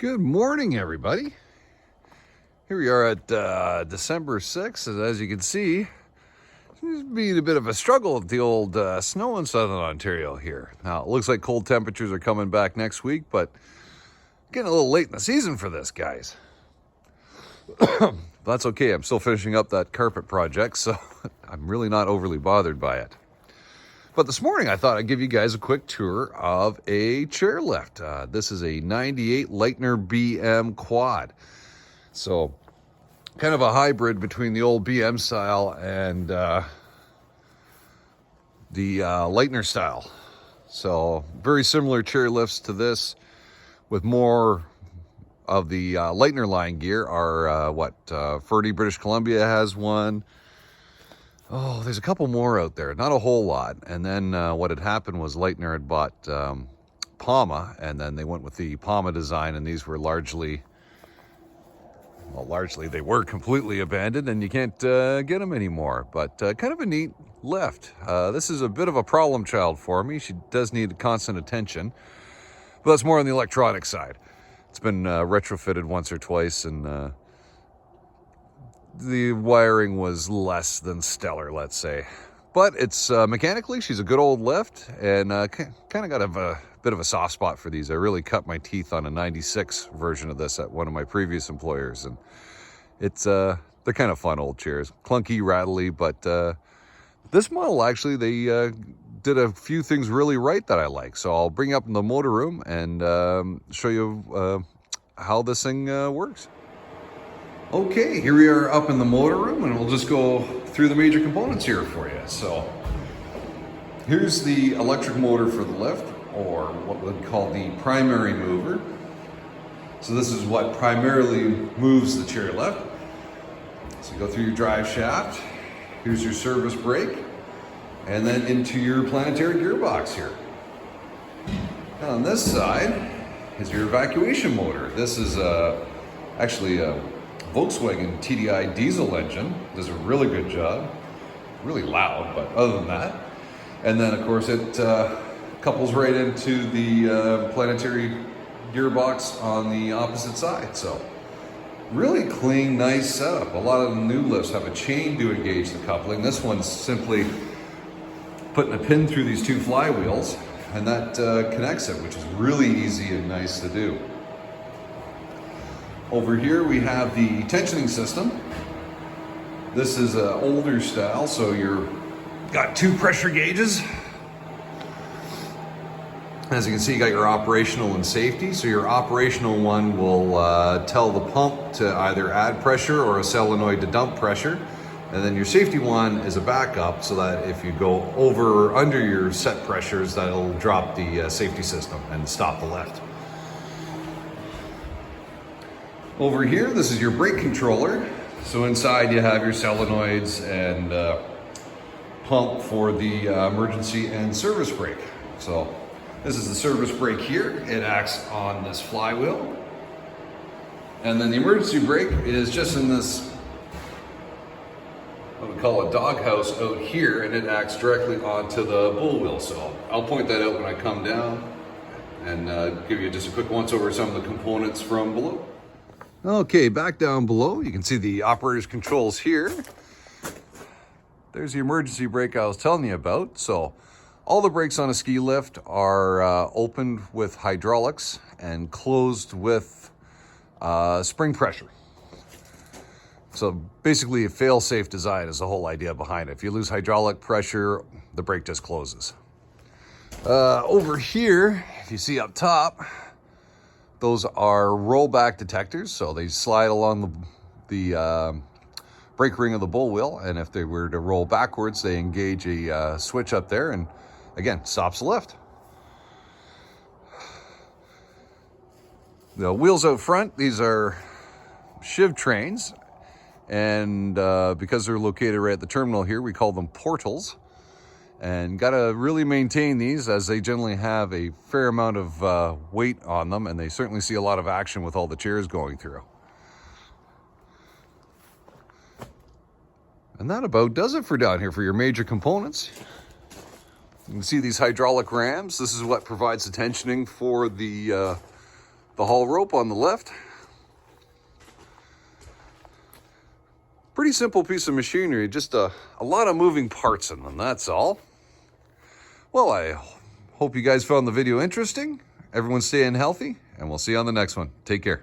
Good morning, everybody. Here we are at December 6th, and as you can see, it's been a bit of a struggle with the old snow in southern Ontario here. Now, it looks like cold temperatures are coming back next week, but getting a little late in the season for this, guys. That's okay, I'm still finishing up that carpet project, so I'm really not overly bothered by it. But this morning, I thought I'd give you guys a quick tour of a chairlift. This is a 98 Leitner BM quad. So, kind of a hybrid between the old BM style and the Leitner style. So, very similar chairlifts to this, with more of the Leitner line gear. Ferdy, British Columbia has one. Oh, there's a couple more out there, not a whole lot. And then what had happened was Leitner had bought Palma, and then they went with the Palma design, and these were largely they were completely abandoned, and you can't get them anymore. But kind of a neat lift. This is a bit of a problem child for me. She does need constant attention, but that's more on the electronic side. It's been retrofitted once or twice, and the wiring was less than stellar, let's say. But it's mechanically, she's a good old lift, and kind of got a bit of a soft spot for these. I really cut my teeth on a 96 version of this at one of my previous employers, and it's they're kind of fun old chairs. Clunky, rattly, but this model, actually, they did a few things really right that I like. So I'll bring you up in the motor room and show you how this thing works. Okay, here we are up in the motor room, and we'll just go through the major components here for you. So here's the electric motor for the lift, or what we'd call the primary mover. So this is what primarily moves the chairlift. So you go through your drive shaft, here's your service brake, and then into your planetary gearbox here. And on this side is your evacuation motor. This is actually a Volkswagen TDI diesel engine. Does a really good job. Really loud, but other than that. And then, of course, it couples right into the planetary gearbox on the opposite side. So, really clean, nice setup. A lot of the new lifts have a chain to engage the coupling. This one's simply putting a pin through these two flywheels, and that connects it, which is really easy and nice to do. Over here we have the tensioning system. This is an older style, so you've got two pressure gauges. As you can see, you got your operational and safety. So your operational one will tell the pump to either add pressure or a solenoid to dump pressure. And then your safety one is a backup, so that if you go over or under your set pressures, that'll drop the safety system and stop the lift. Over here, this is your brake controller. So inside you have your solenoids and pump for the emergency and service brake. So this is the service brake here. It acts on this flywheel. And then the emergency brake is just in this, what we call a doghouse out here, and it acts directly onto the bull wheel. So I'll point that out when I come down and give you just a quick once over some of the components from below. Okay, back down below, you can see the operator's controls here. There's the emergency brake I was telling you about. So all the brakes on a ski lift are opened with hydraulics and closed with spring pressure. So basically a fail-safe design is the whole idea behind it. If you lose hydraulic pressure, the brake just closes. Over here, if you see up top, those are rollback detectors, so they slide along the brake ring of the bull wheel, and if they were to roll backwards, they engage a switch up there, and again, stops the lift. The wheels out front, these are Shiv trains, and because they're located right at the terminal here, we call them portals. And gotta really maintain these, as they generally have a fair amount of weight on them, and they certainly see a lot of action with all the chairs going through. And that about does it for down here for your major components. You can see these hydraulic rams. This is what provides the tensioning for the The haul rope on the left. Pretty simple piece of machinery, just a lot of moving parts in them, that's all. Well, I hope you guys found the video interesting. Everyone staying healthy, and we'll see you on the next one. Take care.